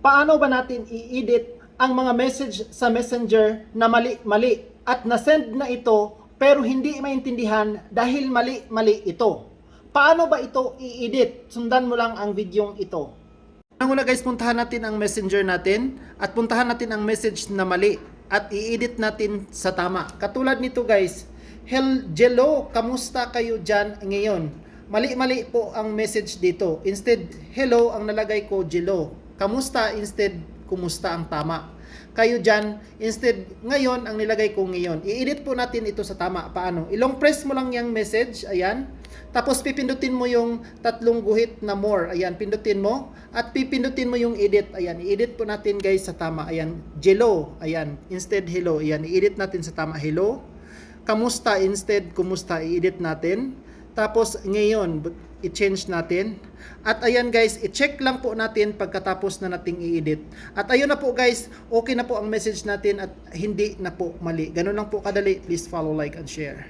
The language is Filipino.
Paano ba natin i-edit ang mga message sa Messenger na mali-mali at na-send na ito pero hindi maintindihan dahil mali-mali ito? Paano ba ito i-edit? Sundan mo lang ang videong ito. Una guys, puntahan natin ang Messenger natin at puntahan natin ang message na mali at i-edit natin sa tama. Katulad nito guys, hello, kamusta kayo dyan ngayon? Mali-mali po ang message dito. Instead, hello ang nalagay ko, jello. Kamusta instead, kumusta ang tama. Kayo dyan, instead, ngayon ang nilagay ko ngayon. I-edit po natin ito sa tama. Paano? Ilong press mo lang yung message, ayan. Tapos pipindutin mo yung tatlong guhit na more, ayan, pindutin mo. At pipindutin mo yung edit, ayan. I-edit po natin guys sa tama, ayan. Jello, ayan. Instead, hello, ayan. I-edit natin sa tama, hello. Kamusta instead, kumusta, i-edit natin. Tapos ngayon, i-change natin. At ayan guys, i-check lang po natin pagkatapos na nating i-edit. At ayun na po guys, okay na po ang message natin at hindi na po mali. Ganun lang po kadali. Please follow, like, and share.